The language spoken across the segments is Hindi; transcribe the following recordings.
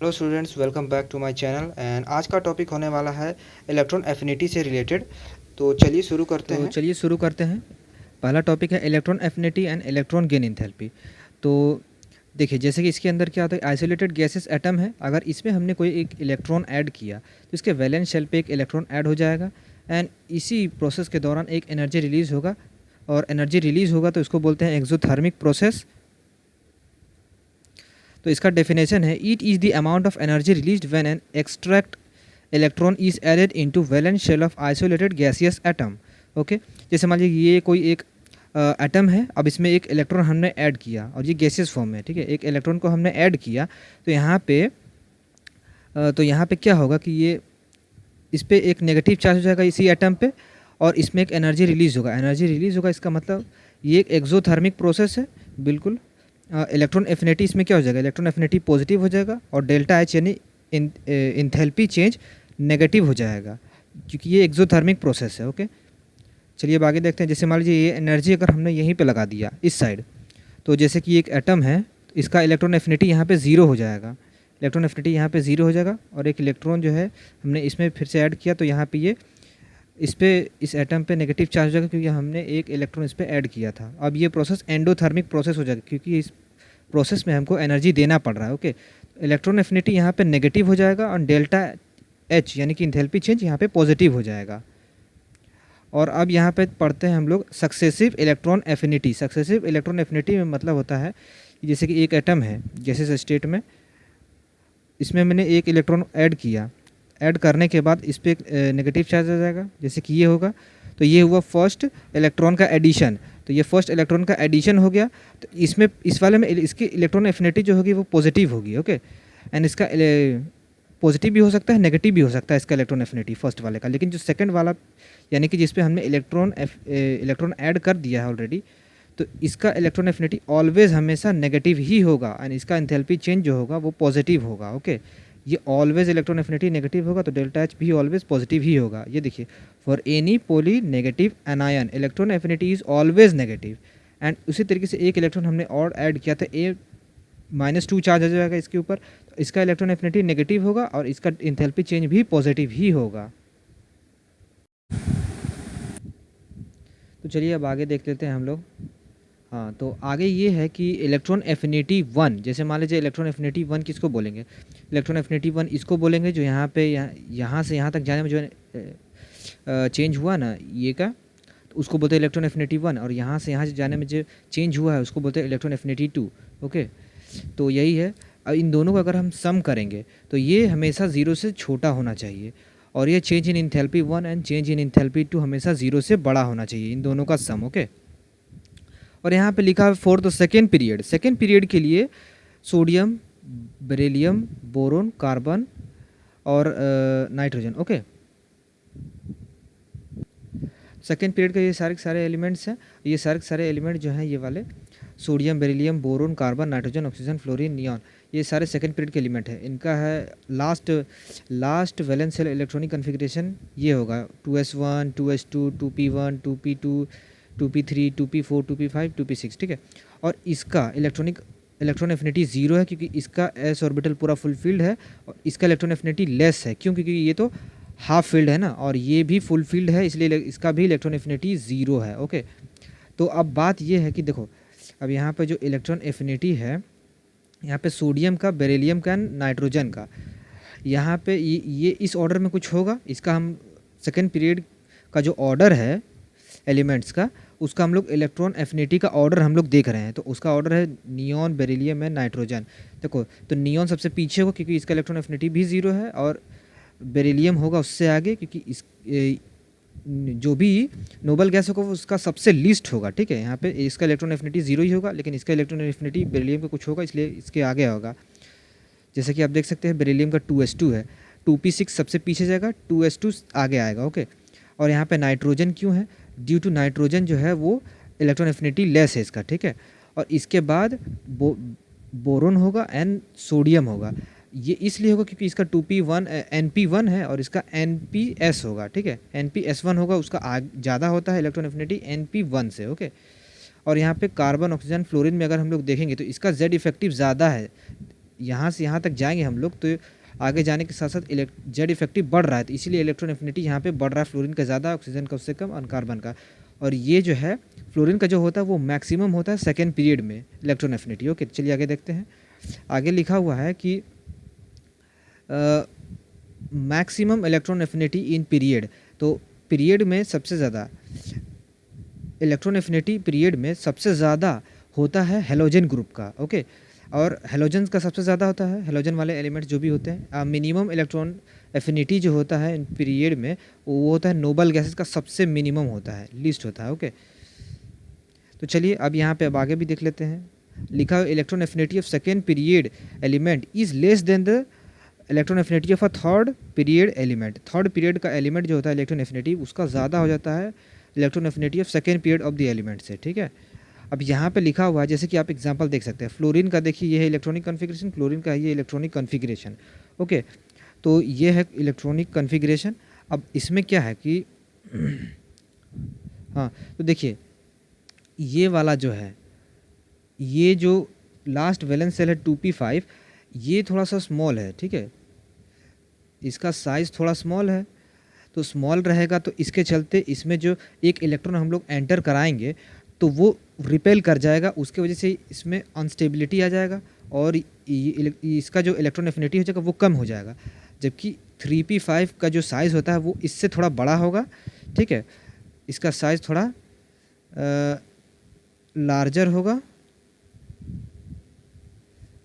Hello students, welcome back to my channel. And आज का टॉपिक होने वाला है इलेक्ट्रॉन एफिनिटी से रिलेटेड। तो चलिए शुरू करते हैं। पहला टॉपिक है electron affinity and electron gain enthalpy. तो देखिए, जैसे कि इसके अंदर क्या होता है, आइसोलेटेड गैसेस एटम है। अगर इसमें हमने कोई एक इलेक्ट्रॉन ऐड किया तो इसके वैलेंस शेल पे एक इलेक्ट्रॉन ऐड हो जाएगा एंड इसी प्रोसेस के दौरान एक एनर्जी रिलीज़ होगा, और एनर्जी रिलीज़ होगा तो इसको बोलते हैं एक्सोथर्मिक प्रोसेस। तो इसका डेफिनेशन है, it is the amount of energy released when an extract electron is added into valence shell of isolated gaseous atom. Okay, जैसे मान लीजिए ये कोई एक एटम है, अब इसमें एक इलेक्ट्रॉन हमने ऐड किया और ये गैसियस फॉर्म में, ठीक है, एक इलेक्ट्रॉन को हमने ऐड किया। तो यहाँ पे क्या होगा कि ये इस पर एक नेगेटिव चार्ज हो जाएगा इसी एटम पे, और इसमें एक एनर्जी रिलीज़ होगा। इसका मतलब ये एक एक्सोथर्मिक प्रोसेस है बिल्कुल। इलेक्ट्रॉन एफिनिटी इसमें क्या हो जाएगा, इलेक्ट्रॉन एफिनिटी पॉजिटिव हो जाएगा और डेल्टा एच यानी इंथैल्पी चेंज नेगेटिव हो जाएगा, क्योंकि ये एक्सोथर्मिक प्रोसेस है। ओके, चलिए अब आगे देखते हैं। जैसे मान लीजिए ये एनर्जी अगर हमने यहीं पे लगा दिया इस साइड, तो जैसे कि एक एटम है, इसका इलेक्ट्रॉन एफिनिटी यहाँ पे ज़ीरो हो जाएगा। इलेक्ट्रॉन एफिनिटी यहाँ पे ज़ीरो हो जाएगा, और एक इलेक्ट्रॉन जो है हमने इसमें फिर से ऐड किया तो यहाँ पे ये इस एटम पे नेगेटिव चार्ज हो जाएगा, क्योंकि हमने एक इलेक्ट्रॉन इस पर ऐड किया था। अब ये प्रोसेस एंडोथर्मिक प्रोसेस हो जाएगा, क्योंकि इस प्रोसेस में हमको एनर्जी देना पड़ रहा है। ओके, इलेक्ट्रॉन एफिनिटी यहाँ पे नेगेटिव हो जाएगा और डेल्टा एच यानी कि इंथैल्पी चेंज यहाँ पे पॉजिटिव हो जाएगा। और अब यहाँ पे पढ़ते हैं हम लोग सक्सेसिव इलेक्ट्रॉन एफिनिटी में मतलब होता है जैसे कि एक एटम है, जैसे स्टेट में इसमें मैंने एक इलेक्ट्रॉन ऐड किया, ऐड करने के बाद इस पर नेगेटिव चार्ज आ जाएगा, जैसे कि ये होगा। तो ये हुआ फर्स्ट इलेक्ट्रॉन का एडिशन, तो ये फर्स्ट इलेक्ट्रॉन का एडिशन हो गया। तो इसमें इस वाले में इसकी इलेक्ट्रॉन एफिनिटी जो होगी वो पॉजिटिव होगी। ओके, एंड इसका पॉजिटिव भी हो सकता है, नेगेटिव भी हो सकता है इसका इलेक्ट्रॉन एफिनिटी फर्स्ट वाले का। लेकिन जो सेकंड वाला यानी कि जिस पे हमने इलेक्ट्रॉन ऐड कर दिया है ऑलरेडी, तो इसका इलेक्ट्रॉन एफिनिटी ऑलवेज हमेशा नेगेटिव ही होगा एंड इसका एंथैल्पी चेंज जो होगा वो पॉजिटिव होगा। ओके, ये ऑलवेज इलेक्ट्रॉन एफिनिटी नेगेटिव होगा, तो डेल्टा एच भी ऑलवेज पॉजिटिव ही होगा। ये देखिए, for any poly negative anion electron affinity is always negative. And उसी तरीके से एक इलेक्ट्रॉन हमने और ऐड किया था, A-2 चार्ज आ जाएगा इसके ऊपर, तो इसका इलेक्ट्रॉन एफिनिटी नेगेटिव होगा और इसका इंथैल्पी चेंज भी पॉजिटिव ही होगा। तो चलिए अब आगे देख लेते हैं हम लोग। हाँ, तो आगे ये है कि इलेक्ट्रॉन एफिनिटी 1, जैसे मान लीजिए इलेक्ट्रॉन एफिनिटी 1 किसको बोलेंगे, इलेक्ट्रॉन एफिनिटी 1 इसको बोलेंगे जो यहाँ पे यहाँ से यहाँ तक जाने में जो चेंज हुआ ना ये का, तो उसको बोलते हैं इलेक्ट्रॉन एफिनिटी 1, और यहाँ से जाने में जो चेंज हुआ है उसको बोलते हैं इलेक्ट्रॉन एफिनिटी 2। ओके, तो यही है। अब इन दोनों को अगर हम सम करेंगे तो ये हमेशा 0 से छोटा होना चाहिए, और ये change in enthalpy 1 and change in enthalpy 2 हमेशा 0 से बड़ा होना चाहिए, इन दोनों का सम। ओके, और यहाँ पे लिखा है फॉर द सेकेंड पीरियड के लिए सोडियम, बेरिलियम, बोरोन, कार्बन और नाइट्रोजन। ओके, सेकेंड पीरियड के ये सारे एलिमेंट्स हैं। ये सारे एलिमेंट जो हैं ये वाले sodium, beryllium, boron, carbon, nitrogen, oxygen, fluorine, neon, ये सारे सेकेंड पीरियड के एलिमेंट है। इनका है last valence shell electronic configuration ये होगा 2s1, 2s2, 2p1, 2p2, 2p3, 2p4, 2p5, 2p6, ठीक है। और इसका इलेक्ट्रॉन एफिनिटी 0 है, क्योंकि इसका s ऑर्बिटल पूरा फुल फील्ड है, और इसका इलेक्ट्रॉन एफिनिटी लेस है, क्यों, क्योंकि ये तो हाफ फील्ड है ना, और ये भी फुल फील्ड है, इसलिए इसका भी इलेक्ट्रॉन एफिनिटी 0 है। ओके, तो अब बात ये है कि देखो, अब यहाँ पे जो इलेक्ट्रॉन एफिनिटी है, यहाँ पे सोडियम का, बेरिलियम का, नाइट्रोजन का, यहाँ पे ये इस ऑर्डर में कुछ होगा। इसका हम सेकेंड पीरियड का जो ऑर्डर है एलिमेंट्स का, उसका हम लोग इलेक्ट्रॉन एफिनिटी का ऑर्डर हम लोग देख रहे हैं। तो उसका ऑर्डर है नियॉन, बेरिलियम एंड नाइट्रोजन। देखो, तो नियॉन सबसे पीछे होगा क्योंकि इसका इलेक्ट्रॉन एफिनिटी भी 0 है, और बेरिलियम होगा उससे आगे, क्योंकि जो भी नोबल गैस होगा उसका सबसे लीस्ट होगा। ठीक है, यहाँ पे इसका इलेक्ट्रॉन एफिनिटी 0 ही होगा, लेकिन इसका इलेक्ट्रॉन एफिनिटी बेरिलियम का कुछ होगा, इसलिए इसके आगे होगा। जैसे कि आप देख सकते हैं बेरिलियम का 2s2 है, 2p6 सबसे पीछे जाएगा, 2s2 आगे आएगा। ओके, और यहाँ पे नाइट्रोजन क्यों है, ड्यू टू नाइट्रोजन जो है वो इलेक्ट्रॉन एफिनिटी लेस है इसका। ठीक है, और इसके बाद बोरोन होगा एंड सोडियम होगा। ये इसलिए होगा क्योंकि इसका 2p1 np1 है और इसका nps होगा। ठीक है, nps1 होगा, उसका ज़्यादा होता है इलेक्ट्रॉन एफिनिटी np1 से। ओके, और यहाँ पे कार्बन, ऑक्सीजन, फ्लोरीन में अगर हम लोग देखेंगे तो इसका z इफेक्टिव ज़्यादा है, यहाँ से यहाँ तक जाएंगे हम लोग तो आगे जाने के साथ साथ जेड इफेक्टिव बढ़ रहा है, तो इसीलिए इलेक्ट्रॉन एफिनिटी यहाँ पे बढ़ रहा है, फ्लोरीन का ज़्यादा, ऑक्सीजन का उससे कम और कार्बन का। और ये जो है फ्लोरीन का जो होता है वो मैक्सिमम होता है सेकेंड पीरियड में इलेक्ट्रॉन एफिनिटी। ओके, चलिए आगे देखते हैं। आगे लिखा हुआ है कि maximum electron affinity in period, तो पीरियड में सबसे ज़्यादा इलेक्ट्रॉन एफिनिटी पीरियड में सबसे ज़्यादा होता है हेलोजन ग्रुप का। ओके, और हेलोजन का सबसे ज़्यादा होता है, हेलोजन वाले एलिमेंट्स जो भी होते हैं। मिनिमम इलेक्ट्रॉन एफिनिटी जो होता है इन पीरियड में वो होता है नोबल गैसेस का सबसे मिनिमम होता है, लीस्ट होता है। ओके, तो चलिए अब यहाँ पे अब आगे भी देख लेते हैं। लिखा है electron affinity of second period element is less than the electron affinity of a third period element. Third period का एलिमेंट जो होता है इलेक्ट्रॉन एफिनिटी उसका ज़्यादा हो जाता है electron affinity of second period of the element से। ठीक है, अब यहाँ पे लिखा हुआ है जैसे कि आप एग्जांपल देख सकते हैं, फ्लोरीन का देखिए ये है इलेक्ट्रॉनिक कॉन्फ़िगरेशन, क्लोरीन का है ये इलेक्ट्रॉनिक कॉन्फ़िगरेशन। ओके, तो ये है इलेक्ट्रॉनिक कॉन्फ़िगरेशन। अब इसमें क्या है कि हाँ, तो देखिए ये वाला जो है, ये जो लास्ट वैलेंस सेल है 2p5, ये थोड़ा सा स्मॉल है। ठीक है, इसका साइज़ थोड़ा स्मॉल है, तो स्मॉल रहेगा तो इसके चलते इसमें जो एक इलेक्ट्रॉन हम लोग एंटर कराएंगे तो वो रिपेल कर जाएगा, उसके वजह से इसमें अनस्टेबिलिटी आ जाएगा और इसका जो इलेक्ट्रॉन एफिनिटी हो जाएगा वो कम हो जाएगा। जबकि 3p5 का जो साइज़ होता है वो इससे थोड़ा बड़ा होगा। ठीक है, इसका साइज़ थोड़ा लार्जर होगा।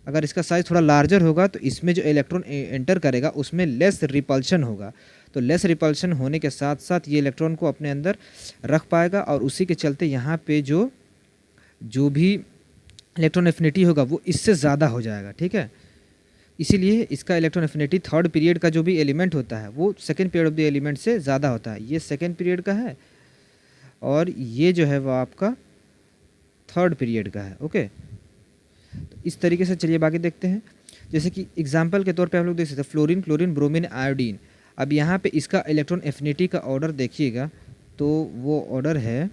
अगर इसका साइज़ थोड़ा लार्जर होगा तो इसमें जो इलेक्ट्रॉन एंटर करेगा उसमें लेस रिपल्शन होगा, तो लेस रिपल्शन होने के साथ साथ ये इलेक्ट्रॉन को अपने अंदर रख पाएगा और उसी के चलते यहाँ पे जो भी इलेक्ट्रॉन एफिनिटी होगा वो इससे ज़्यादा हो जाएगा। ठीक है, इसीलिए इसका इलेक्ट्रॉन एफिनिटी थर्ड पीरियड का जो भी एलिमेंट होता है वो second period of the element से ज़्यादा होता है। ये सेकेंड पीरियड का है और ये जो है वो आपका थर्ड पीरियड का है। ओके, तो इस तरीके से चलिए बाकी देखते हैं। जैसे कि एग्जाम्पल के तौर पे आप लोग देख सकते हैं फ्लोरीन, क्लोरीन, ब्रोमीन, आयोडीन। अब यहाँ पे इसका इलेक्ट्रॉन एफिनिटी का ऑर्डर देखिएगा तो वो ऑर्डर है,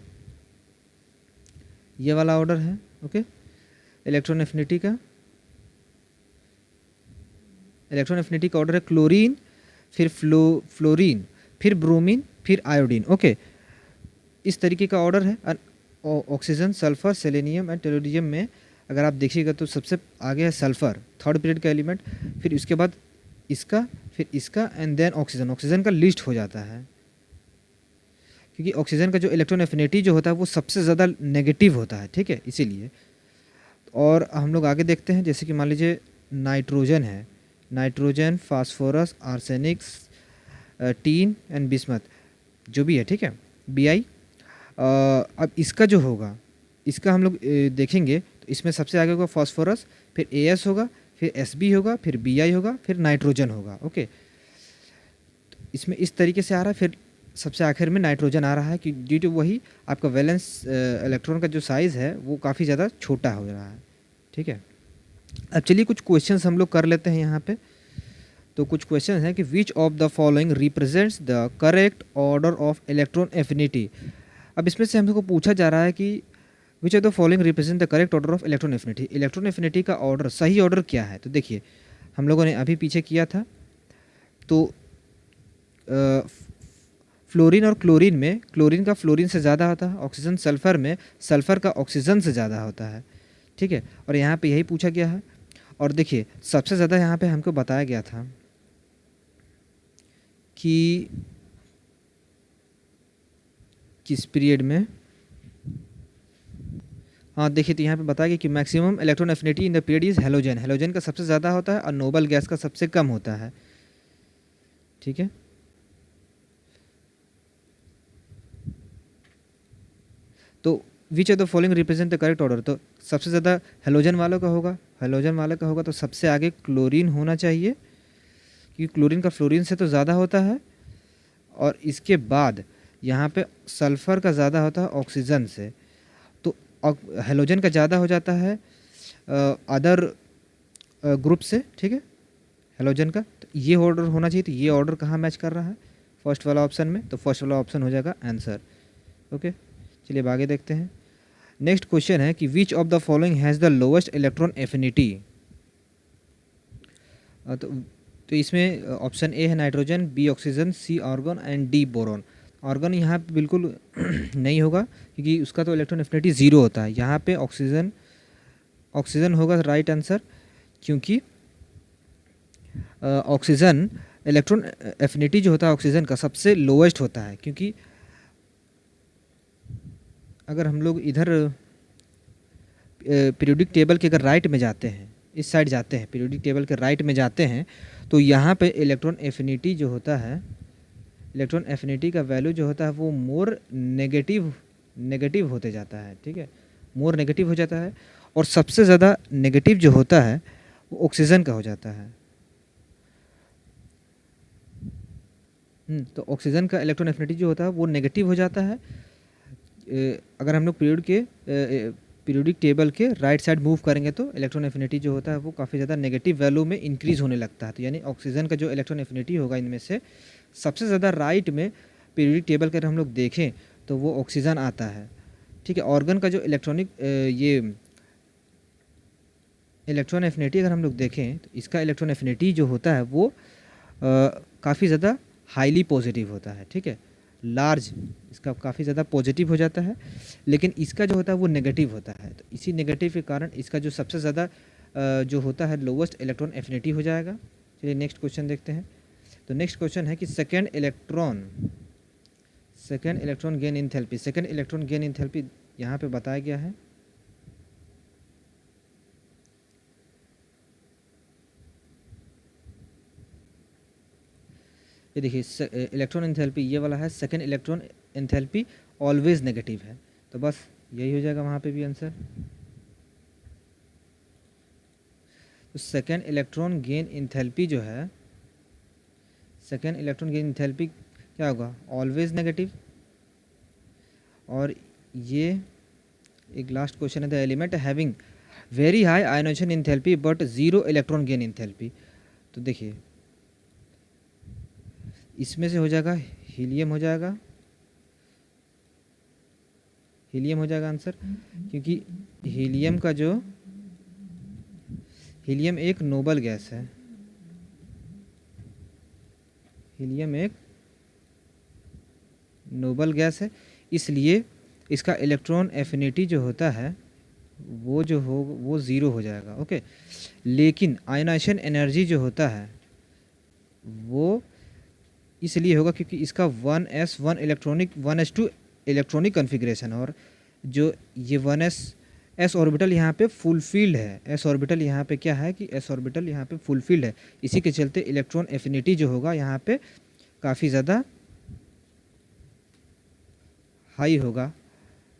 ये वाला ऑर्डर है। ओके, इलेक्ट्रॉन एफिनिटी का ऑर्डर है क्लोरीन, फिर फ्लोरीन, फिर ब्रोमीन, फिर आयोडीन। ओके, इस तरीके का ऑर्डर है। ऑक्सीजन, सल्फर, सेलेनियम एंड टेलोडियम में अगर आप देखिएगा तो सबसे आगे है सल्फर, थर्ड पीरियड का एलिमेंट, फिर इसके बाद इसका, फिर इसका एंड देन ऑक्सीजन। ऑक्सीजन का लिस्ट हो जाता है क्योंकि ऑक्सीजन का जो इलेक्ट्रॉन एफिनिटी जो होता है वो सबसे ज़्यादा नेगेटिव होता है। ठीक है, इसीलिए। और हम लोग आगे देखते हैं, जैसे कि मान लीजिए नाइट्रोजन है, nitrogen, phosphorus, arsenic, tin and bismuth जो भी है। ठीक है, Bi। अब इसका जो होगा, इसका हम लोग देखेंगे तो इसमें सबसे आगे होगा फास्फोरस, फिर As होगा, फिर Sb होगा, फिर Bi होगा, फिर नाइट्रोजन होगा। ओके, तो इसमें इस तरीके से आ रहा है, फिर सबसे आखिर में नाइट्रोजन आ रहा है कि ड्यू टू वही आपका वैलेंस इलेक्ट्रॉन का जो साइज़ है वो काफ़ी ज़्यादा छोटा हो रहा है। ठीक है, अब चलिए कुछ क्वेश्चंस हम लोग कर लेते हैं यहाँ पे। तो कुछ क्वेश्चन हैं कि which of the following represents the correct order of electron affinity. अब इसमें से हमको पूछा जा रहा है कि which of the following represent the correct order of electron affinity. Electron affinity का ऑर्डर, सही ऑर्डर क्या है? तो देखिए हम लोगों ने अभी पीछे किया था, तो फ्लोरीन और क्लोरीन में क्लोरीन का फ्लोरीन से ज़्यादा होता है, ऑक्सीजन सल्फ़र में सल्फ़र का ऑक्सीजन से ज़्यादा होता है। ठीक है, और यहाँ पे यही पूछा गया है। और देखिए सबसे ज़्यादा यहाँ पे हमको बताया गया था कि किस पीरियड में, हाँ देखिए तो यहाँ पे बताया गया कि maximum electron affinity in the period is halogen. Halogen का सबसे ज़्यादा होता है और नोबल गैस का सबसे कम होता है। ठीक है, तो विच of the following represent the correct order. तो सबसे ज़्यादा हेलोजन वालों का होगा, हेलोजन वाले का होगा, तो सबसे आगे क्लोरीन होना चाहिए क्योंकि क्लोरीन का फ्लोरीन से तो ज़्यादा होता है। और इसके बाद यहाँ पे सल्फ़र का ज़्यादा होता है ऑक्सीजन से, तो हेलोजन का ज़्यादा हो जाता है अदर ग्रुप से। ठीक है, हेलोजन का, तो ये ऑर्डर होना चाहिए। तो ये ऑर्डर कहाँ मैच कर रहा है? फर्स्ट वाला ऑप्शन में, तो फर्स्ट वाला ऑप्शन हो जाएगा आंसर। ओके, चलिए अब आगे देखते हैं। नेक्स्ट क्वेश्चन है कि which of the following has the lowest electron affinity. तो इसमें ऑप्शन ए है nitrogen, B oxygen, C argon and D boron. Argon यहाँ पे बिल्कुल नहीं होगा क्योंकि उसका तो इलेक्ट्रॉन एफिनिटी 0 होता है। यहाँ पे ऑक्सीजन ऑक्सीजन होगा राइट आंसर, क्योंकि ऑक्सीजन इलेक्ट्रॉन एफिनिटी जो होता है ऑक्सीजन का सबसे लोएस्ट होता है। क्योंकि अगर हम लोग इधर पीरियोडिक टेबल के अगर राइट में जाते हैं, इस साइड जाते हैं, पीरियोडिक टेबल के राइट में जाते हैं, तो यहाँ पे इलेक्ट्रॉन एफिनिटी जो होता है, इलेक्ट्रॉन एफिनिटी का वैल्यू जो होता है वो मोर नेगेटिव होते जाता है। ठीक है, मोर नेगेटिव हो जाता है, और सबसे ज़्यादा नेगेटिव जो होता है वो ऑक्सीजन का हो जाता है। तो ऑक्सीजन का इलेक्ट्रॉन एफिनिटी जो होता है वो नेगेटिव हो जाता है। अगर हम लोग पीरियोडिक टेबल के राइट साइड मूव करेंगे तो इलेक्ट्रॉन एफिनिटी जो होता है वो काफ़ी ज़्यादा नेगेटिव वैल्यू में इंक्रीज़ होने लगता है। तो यानी ऑक्सीजन का जो इलेक्ट्रॉन एफिनिटी होगा इनमें से सबसे ज़्यादा राइट में पीरियोडिक टेबल का हम लोग देखें तो वो ऑक्सीजन आता है। ठीक है, ऑर्गन का जो इलेक्ट्रॉन एफिनिटी अगर हम लोग देखें तो इसका इलेक्ट्रॉन एफिनिटी जो होता है वो काफ़ी ज़्यादा हाईली पॉजिटिव होता है। ठीक है, लार्ज, इसका काफ़ी ज़्यादा पॉजिटिव हो जाता है, लेकिन इसका जो होता है वो नेगेटिव होता है। तो इसी नेगेटिव के कारण इसका जो सबसे ज़्यादा जो होता है लोवेस्ट इलेक्ट्रॉन एफिनिटी हो जाएगा। चलिए नेक्स्ट क्वेश्चन देखते हैं। तो नेक्स्ट क्वेश्चन है कि second electron gain enthalpy. Second electron gain enthalpy यहाँ पे बताया गया है। ये देखिए इलेक्ट्रॉन एंथैल्पी ये वाला है, second electron enthalpy always negative है, तो बस यही हो जाएगा वहाँ पे भी आंसर। तो सेकेंड इलेक्ट्रॉन गेन एंथैल्पी जो है, सेकेंड इलेक्ट्रॉन गेन एंथैल्पी क्या होगा, ऑलवेज नेगेटिव। और ये एक लास्ट क्वेश्चन है, the element having very high ionisation enthalpy but 0 electron gain enthalpy. तो देखिए इसमें से हो जाएगा हीलियम, हो जाएगा आंसर, क्योंकि हीलियम एक नोबल गैस है। हीलियम एक नोबल गैस है, इसलिए इसका इलेक्ट्रॉन एफिनिटी जो होता है वो 0 हो जाएगा। ओके, लेकिन आयोनाइजेशन एनर्जी जो होता है वो इसलिए होगा क्योंकि इसका 1s1 1s2 इलेक्ट्रॉनिक कन्फिग्रेशन, और जो ये 1s ऑर्बिटल यहाँ पे फुलफिल्ड है। s ऑर्बिटल यहाँ पे क्या है कि s ऑर्बिटल यहाँ पे फुलफिल्ड है, इसी के चलते इलेक्ट्रॉन एफिनिटी जो होगा यहाँ पे काफ़ी ज़्यादा हाई होगा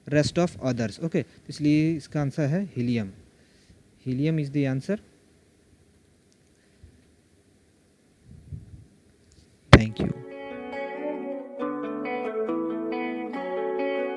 रेस्ट ऑफ अदर्स। ओके, इसलिए इसका आंसर है helium. Helium is the answer.